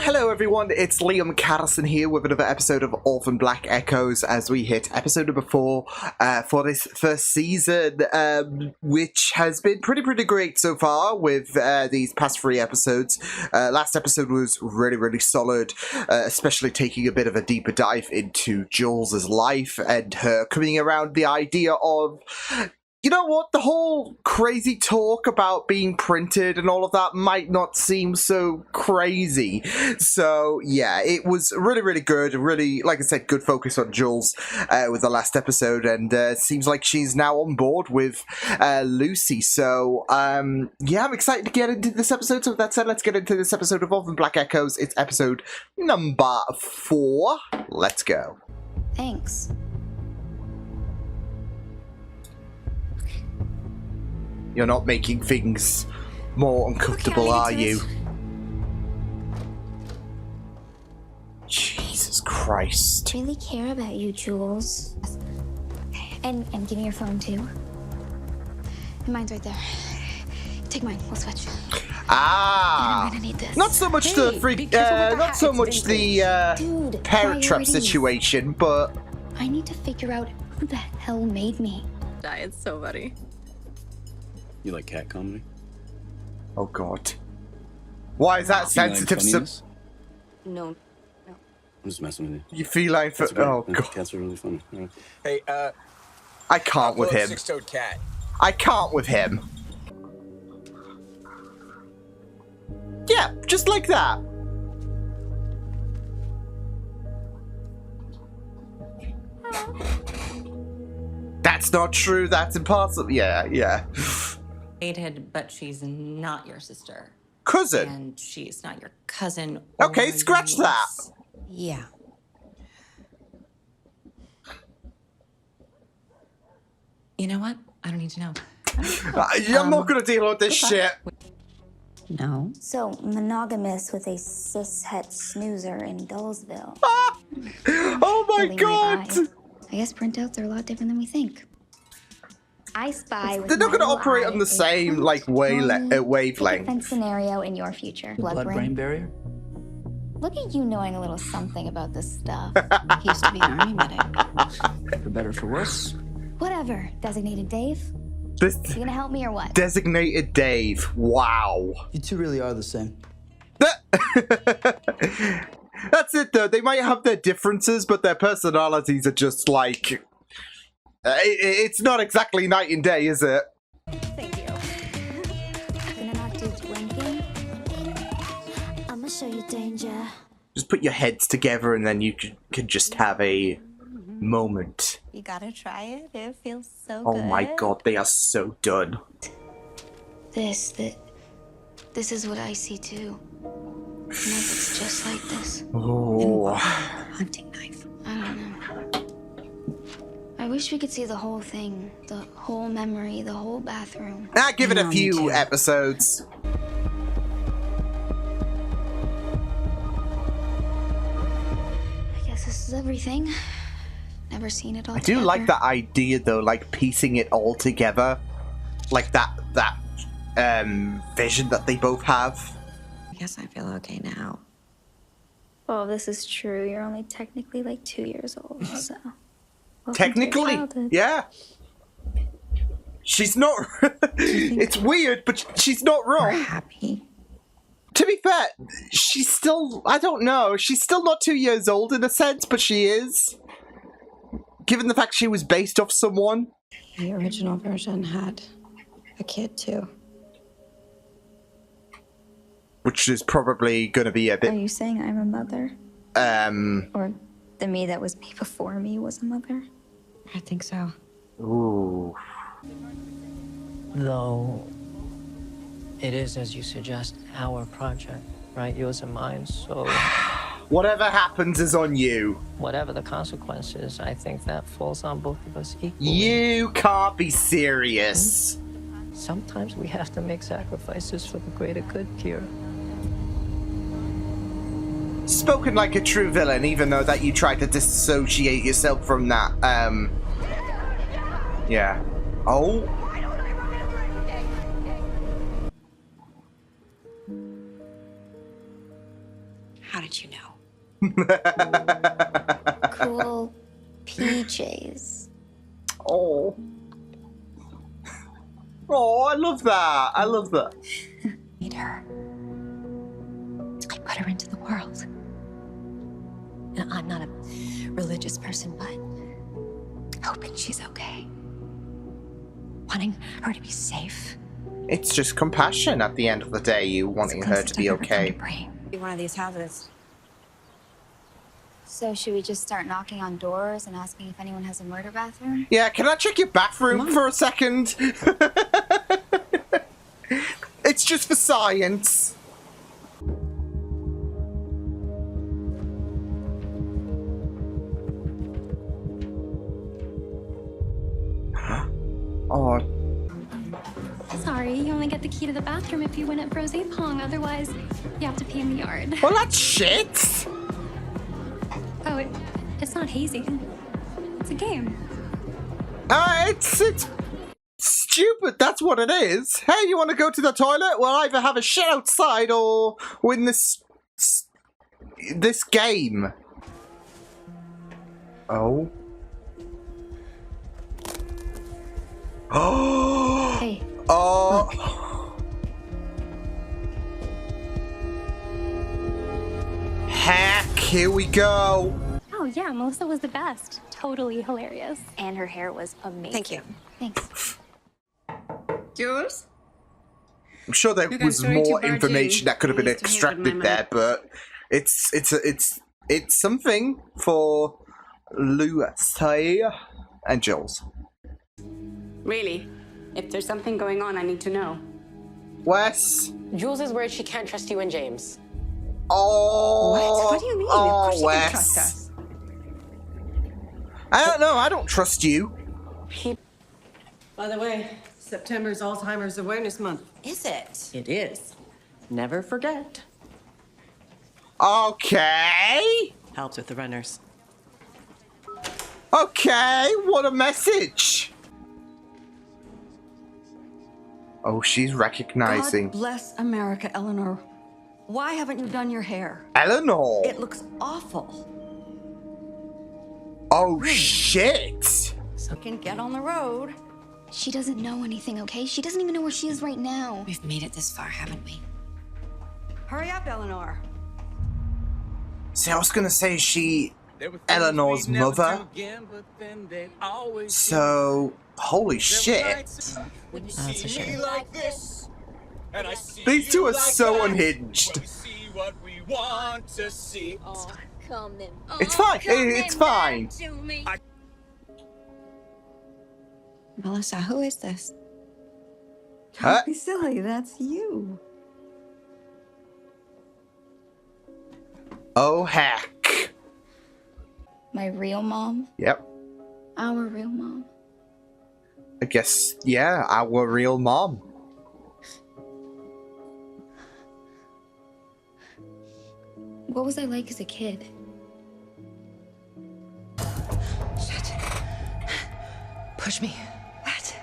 Hello everyone, it's Liam Catterson here with another episode of Orphan Black Echoes as we hit episode number 4 for this first season, which has been pretty great so far with these past 3 episodes. Last episode was really solid, especially taking a bit of a deeper dive into Jules' life and her coming around the idea of, you know what, the whole crazy talk about being printed and all of that might not seem so crazy. So, yeah, it was really good. Really, like I said, good focus on Jules with the last episode, and seems like she's now on board with Lucy. So, yeah, I'm excited to get into this episode. So with that said, let's get into this episode of Orphan Black Echoes. It's episode number 4. Let's go. Thanks. You're not making things more uncomfortable, Okay, are you? Jesus Christ. Really care about you, Jules. And give me your phone too. Mine's right there. Take mine. We'll switch. Ah, I'm gonna need this. not so much the freak, not so much the Dude, parent trap priorities. situation, but I need to figure out who the hell made me. It's so funny. You like cat comedy? oh god, why is that sensitive? No. I'm just messing with you. You feline for That's okay. oh Yeah, god, Cats are really funny. Yeah. Hey, I can't with him. Six-toed cat. I can't with him. Yeah, just like that. That's not true. That's impossible. Yeah. Related, but she's not your sister. Cousin. And she's not your cousin. Okay, or scratch your that. Yeah. You know what? I don't need to know. I'm not gonna deal with this shit. No. So, monogamous with a cishet snoozer in Dullsville. Oh my Really god! my eye. I guess printouts are a lot different than we think. I spy with They're not my gonna little operate eye on the a same like one wavelength. defense scenario in your future. Blood-brain barrier? Look at you knowing a little something about this stuff. He used to be an army medic. For better or for worse? Whatever. Designated Dave, This you gonna help me or what? designated Dave. Wow. You two really are the same. That's it though. They might have their differences, but their personalities are just like. It's not exactly night and day, is it? Thank you. Gonna knock dudes blinking. I'ma show you danger. Just put your heads together and then you could just have a moment. You gotta try it. It feels so Oh good. my god, they are so done. This is what I see too. And if it's just like this, Oh. Hunting knife. I don't know. I wish we could see the whole thing, the whole memory, the whole bathroom. Give it a Me few too. episodes. I guess this is everything. Never seen it all I do together. like that idea though, like piecing it all together. Like that vision that they both have. I guess I feel okay now. Well, if this is true, you're only technically like 2 years old, so. Welcome to your Technically, childhood. yeah. She's not. It's weird, but she's not We're wrong. happy. To be fair, she's still. I don't know. She's still not 2 years old in a sense, but she is. Given the fact she was based off someone. The original version had a kid too. Which is probably going to be a Are bit. you saying I'm a mother? Or the me that was me before me was a mother? I think so. Ooh. Though, it is, as you suggest, our project, right? Yours and mine, so Whatever happens is on you. whatever the consequences, I think that falls on both of us equally. You can't be serious. Sometimes we have to make sacrifices for the greater good, Kira. Spoken like a true villain, even though that you tried to dissociate yourself from that. Yeah. Oh. How let you know. Cool PJs. Oh. Oh, I love that. I love that. Meet her. I put her into the world. And I'm not a religious person, but hoping she's okay. Wanting her to be safe. It's just compassion at the end of the day, you wanting her to be okay. Be one of these houses. So should we just start knocking on doors and asking if anyone has a murder bathroom? Yeah, can I check your bathroom for a second? It's just for science. Oh, Sorry, you only get the key to the bathroom if you win at Rose Pong. Otherwise, you have to pee in the yard. well, that's shit. Oh, it's not hazing. It's a game. It's stupid. That's what it is. Hey, you want to go to the toilet? Well, either have a shit outside or win this game. Oh. Oh. Hey. Oh. Heck, here we go. Oh, yeah, Melissa was the best. Totally hilarious. And her hair was amazing. Thank you. Thanks. Jules? I'm sure there Okay, was sorry more to barge information in. that could have been I used to hate when extracted my there, but it's something for Lucy and Jules. Really? If there's something going on, I need to know. Wes. Jules is worried she can't trust you and James. Oh. What? What do you mean? Oh, Of course you Wes. can trust us. I don't know. I don't trust you. By the way, September's Alzheimer's Awareness Month. Is it? It is. Never forget. Okay. Helps with the runners. Okay. What a message. Oh, she's recognizing God bless America, Eleanor. Why haven't you done your hair? Eleanor. It looks awful. Oh shit. So can get on the road. She doesn't know anything, okay? She doesn't even know where she is right now. We've made it this far, haven't we? Hurry up, Eleanor. See, I was gonna say she Eleanor's mother. So holy shit. That's a shame. These two are so unhinged. It's fine. It's fine. Melissa, who is this? Huh? Don't be silly, that's you. Oh heck. My real mom? Yep. Our real mom. I guess, yeah, our real mom. What was I like as a kid? Push me. What?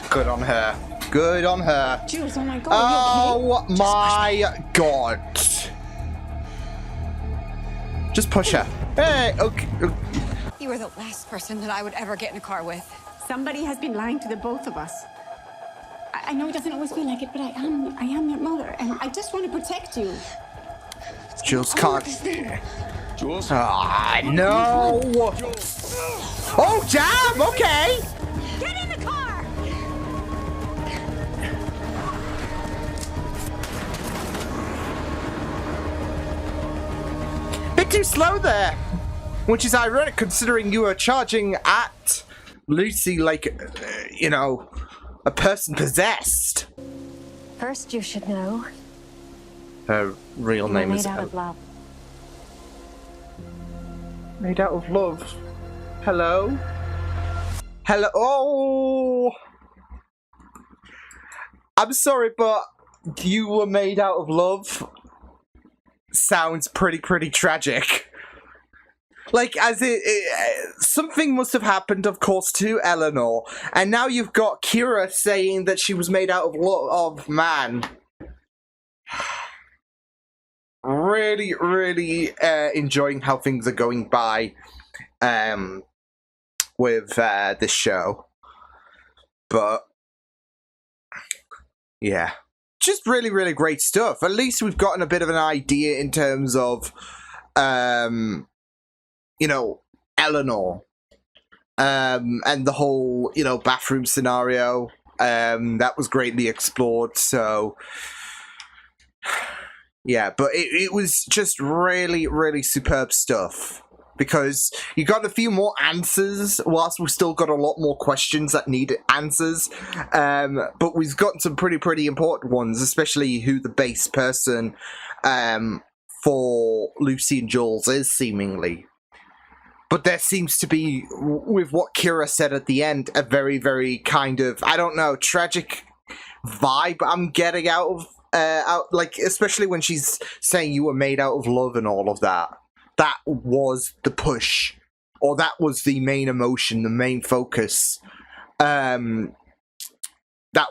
Good on her. Good on her. Jules, oh my God, are you okay? Oh my god. Just push her. Hey, okay. You were the last person that I would ever get in a car with. Somebody has been lying to the both of us. I know it doesn't always feel like it, but I am your mother, and I just want to protect you. Jules can't. Jules? Ah, no. Oh, damn. Okay. Get in the car! Bit too slow there. Which is ironic considering you were charging at Lucy like, you know, a person possessed. First, you should know. Her real We're name made is out of love. Made out of love. Hello? Hello? Oh! I'm sorry, but you were made out of love sounds pretty tragic. Like, as something must have happened, of course, to Eleanor, and now you've got Kira saying that she was made out of man. really, really enjoying how things are going by with this show. But yeah, just really, really great stuff. At least we've gotten a bit of an idea in terms of, Eleanor, and the whole, bathroom scenario. That was greatly explored. So yeah, but it was just really, really superb stuff. Because you got a few more answers, whilst we've still got a lot more questions that need answers. But we've gotten some pretty important ones, especially who the base person for Lucy and Jules is, seemingly. But there seems to be, with what Kira said at the end, a very, very kind of, I don't know, tragic vibe I'm getting out, especially when she's saying you were made out of love and all of that. That was the push, or that was the main emotion, the main focus that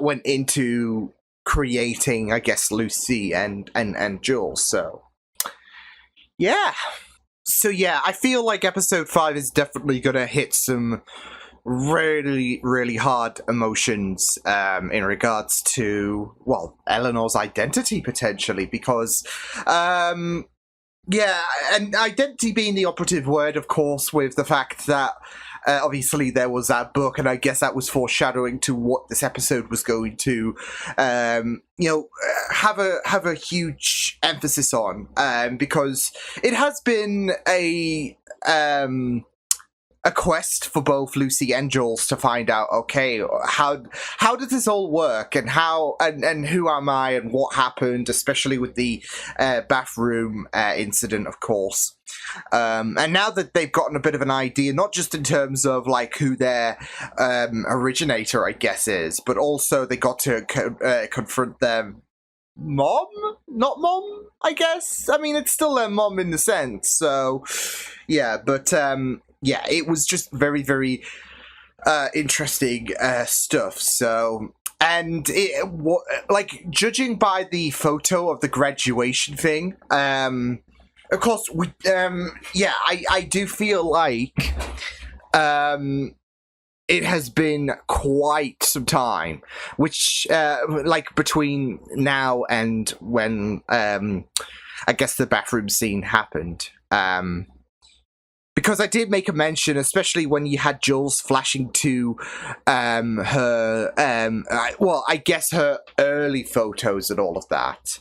went into creating, I guess, Lucy and Jules. So, yeah. So, yeah, I feel like episode 5 is definitely going to hit some really, really hard emotions in regards to, well, Eleanor's identity, potentially, because... yeah, and identity being the operative word, of course, with the fact that obviously there was that book, and I guess that was foreshadowing to what this episode was going to, have a huge emphasis on, because it has been a quest for both Lucy and Jules to find out, okay, how does this all work, and how and who am I, and what happened, especially with the bathroom incident, of course. And now that they've gotten a bit of an idea, not just in terms of like who their originator, I guess, is, but also they got to confront their mom, I guess. I mean, it's still their mom in the sense. So yeah, but yeah, it was just very, very interesting stuff. So, and judging by the photo of the graduation thing, of course, I do feel like it has been quite some time, which between now and when I guess the bathroom scene happened. Because I did make a mention, especially when you had Jules flashing to her, I guess her early photos and all of that.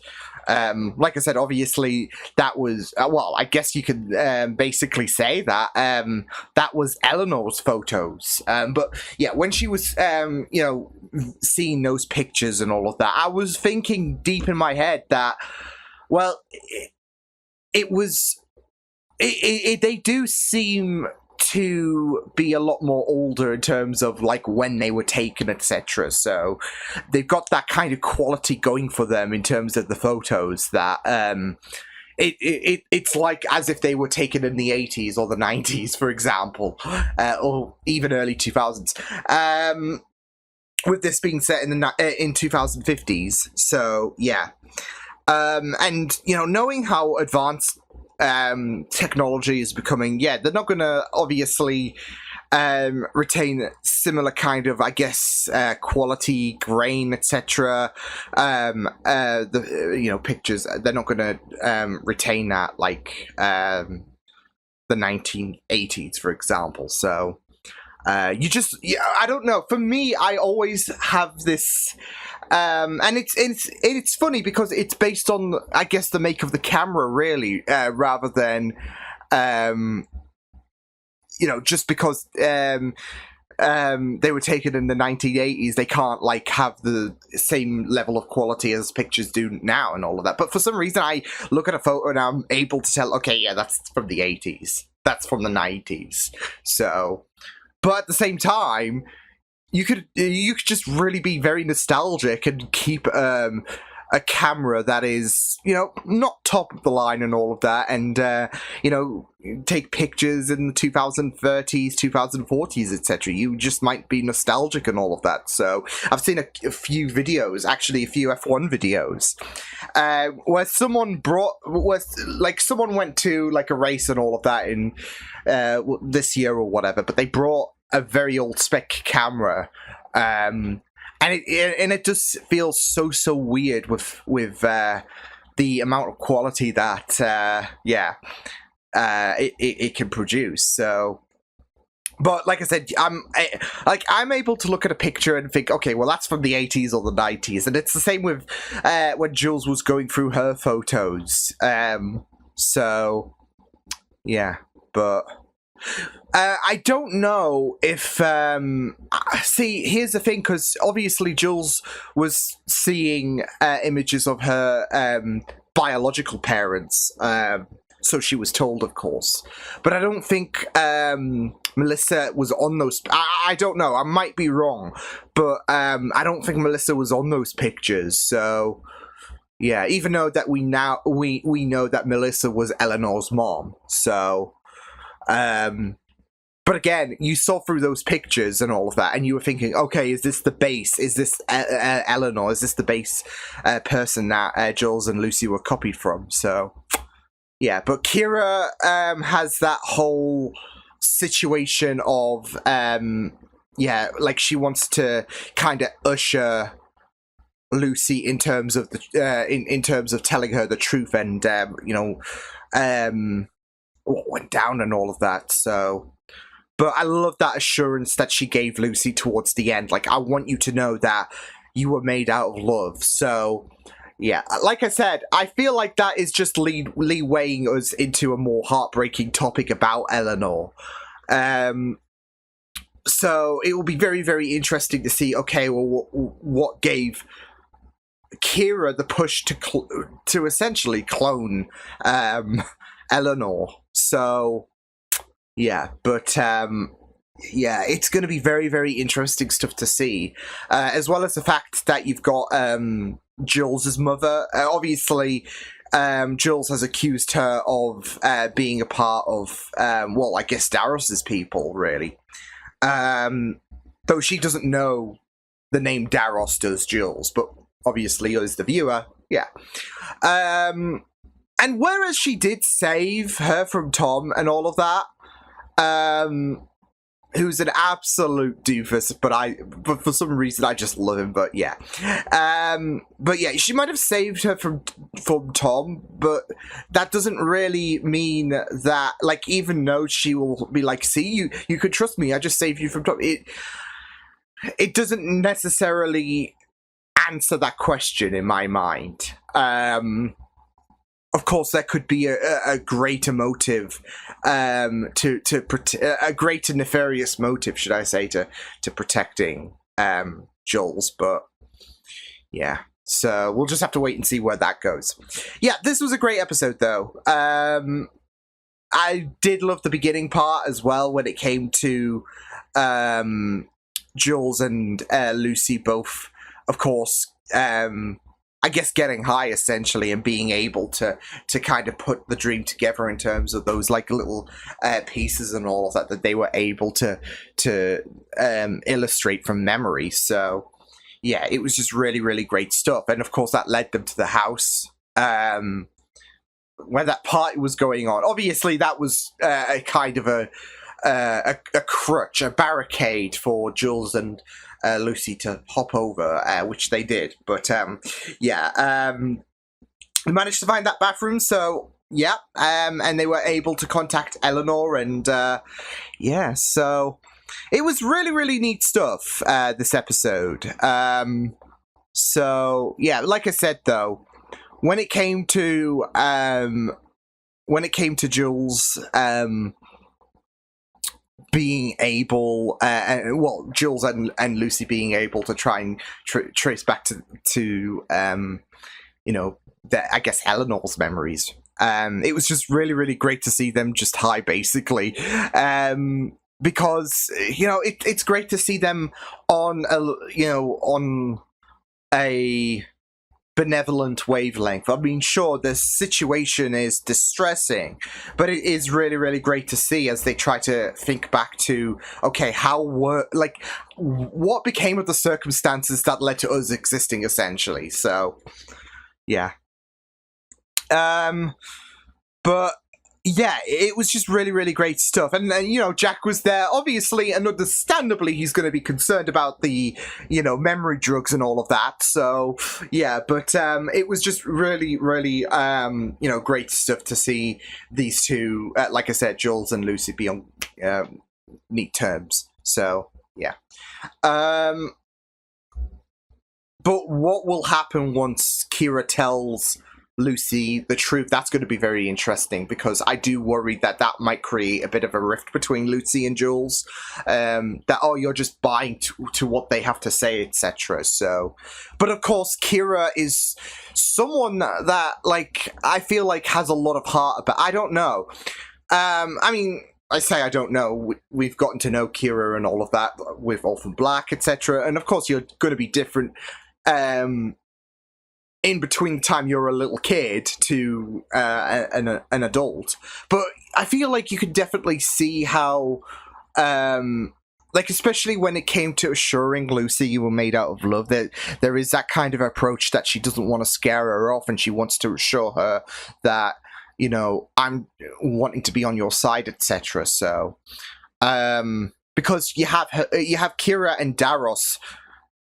Like I said, obviously that was, I guess you could basically say that that was Eleanor's photos. But yeah, when she was, seeing those pictures and all of that, I was thinking deep in my head that, well, it was... they do seem to be a lot more older in terms of like when they were taken, etc. So they've got that kind of quality going for them in terms of the photos that it's like as if they were taken in the 80s or the 90s, for example, or even early 2000s. With this being set in 2050s. So yeah, and knowing how advanced technology is becoming, they're not going to obviously retain similar kind of, I guess, quality, grain, etc. The pictures, they're not going to retain that like the 1980s, for example. So I don't know. For me, I always have this. And it's funny because it's based on, I guess, the make of the camera, really, rather than, just because they were taken in the 1980s, they can't like have the same level of quality as pictures do now and all of that. But for some reason, I look at a photo and I'm able to tell, okay, yeah, that's from the 80s, that's from the 90s. So, but at the same time, you could just really be very nostalgic and keep a camera that is, not top of the line and all of that, and, take pictures in the 2030s, 2040s, etc. You just might be nostalgic and all of that. So I've seen a few videos, actually a few F1 videos, where someone someone went to like a race and all of that in this year or whatever, but they brought a very old spec camera, and it just feels so weird with the amount of quality that it can produce. So, but like I said, I'm able to look at a picture and think, okay, well that's from the 80s or the 90s, and it's the same with when Jules was going through her photos. So yeah, but. I don't know if... see, here's the thing, because obviously Jules was seeing images of her biological parents, so she was told, of course. But I don't think Melissa was on those... I don't know, I might be wrong, but I don't think Melissa was on those pictures, so... Yeah, even though that we know that Melissa was Eleanor's mom, so... But again, you saw through those pictures and all of that, and you were thinking, okay, is this the base? Is this Eleanor? Is this the base person that Jules and Lucy were copied from? So, yeah, but Kira has that whole situation of, like she wants to kind of usher Lucy in terms of the in terms of telling her the truth and what went down and all of that. So, but I love that assurance that she gave Lucy towards the end. Like, I want you to know that you were made out of love. So, yeah, like I said, I feel like that is just leewaying us into a more heartbreaking topic about Eleanor. So it will be very, very interesting to see, okay, well, what gave Kira the push to essentially clone Eleanor. So, yeah, but, yeah, it's going to be very, very interesting stuff to see, as well as the fact that you've got Jules' mother. Obviously, Jules has accused her of being a part of, well, I guess Daros's people, really. Though she doesn't know the name Daros does Jules, but obviously as the viewer, yeah. And whereas she did save her from Tom and all of that, who's an absolute doofus, but for some reason I just love him, but yeah. But yeah, she might have saved her from Tom, but that doesn't really mean that, like, even though she will be like, see, you could trust me, I just saved you from Tom. It doesn't necessarily answer that question in my mind. Of course, there could be a greater motive, a greater nefarious motive, should I say, to protecting Jules. But yeah, so we'll just have to wait and see where that goes. Yeah, this was a great episode, though. I did love the beginning part as well when it came to Jules and Lucy both, of course. I guess getting high essentially and being able to kind of put the dream together in terms of those like little pieces and all of that they were able to illustrate from memory. So yeah, it was just really, really great stuff. And of course that led them to the house where that party was going on. Obviously that was a kind of a crutch, a barricade for Jules and Lucy to hop over, which they did. But yeah, we managed to find that bathroom, so yeah, and they were able to contact Eleanor, and yeah, so it was really, really neat stuff, this episode. So yeah, like I said though, when it came to Jules being able, well, Jules and Lucy being able to try and trace back to I guess Eleanor's memories. It was just really, really great to see them just high, basically, because it's great to see them on a benevolent wavelength. I mean, sure, the situation is distressing, but it is really, really great to see as they try to think back to, okay, what became of the circumstances that led to us existing, essentially. So, yeah. But yeah, it was just really, really great stuff. And you know, Jack was there, obviously, and understandably, he's going to be concerned about the, you know, memory drugs and all of that. So, yeah, but it was just really, really, you know, great stuff to see these two, like I said, Jules and Lucy be on neat terms. So, yeah. But what will happen once Kira tells Lucy the truth? That's going to be very interesting, because I do worry that that might create a bit of a rift between Lucy and Jules, that, oh, you're just buying to what they have to say, etc. So, but of course, Kira is someone that, like, I feel like has a lot of heart, but I don't know. I mean, I say I don't know. We've gotten to know Kira and all of that with Orphan Black, etc. And of course, you're going to be different in between the time you're a little kid to an adult. But I feel like you could definitely see how, like, especially when it came to assuring Lucy you were made out of love, that there is that kind of approach that she doesn't want to scare her off, and she wants to assure her that, you know, I'm wanting to be on your side, etc. So, because you have Kira and Daros.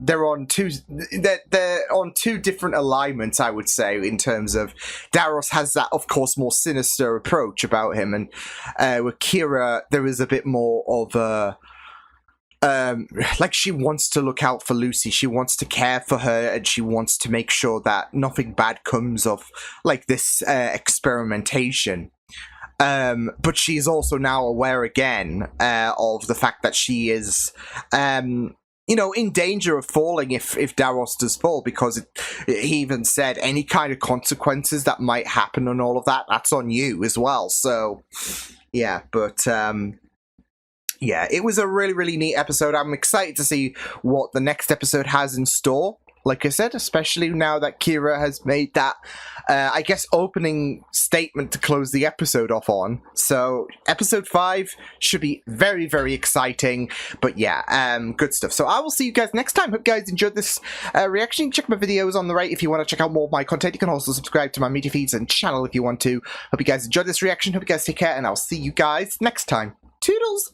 They're on two different alignments, I would say, in terms of Daros has that, of course, more sinister approach about him, and with Kira there is a bit more of a like, she wants to look out for Lucy, she wants to care for her, and she wants to make sure that nothing bad comes of, like, this experimentation. But she's also now aware again of the fact that she is you know, in danger of falling if Daros does fall, because he even said any kind of consequences that might happen and all of that, that's on you as well. So, yeah, but, yeah, it was a really, really neat episode. I'm excited to see what the next episode has in store. Like I said, especially now that Kira has made that, I guess, opening statement to close the episode off on. So, episode 5 should be very, very exciting. But yeah, good stuff. So I will see you guys next time. Hope you guys enjoyed this reaction. Check my videos on the right if you want to check out more of my content. You can also subscribe to my media feeds and channel if you want to. Hope you guys enjoyed this reaction. Hope you guys take care, and I'll see you guys next time. Toodles!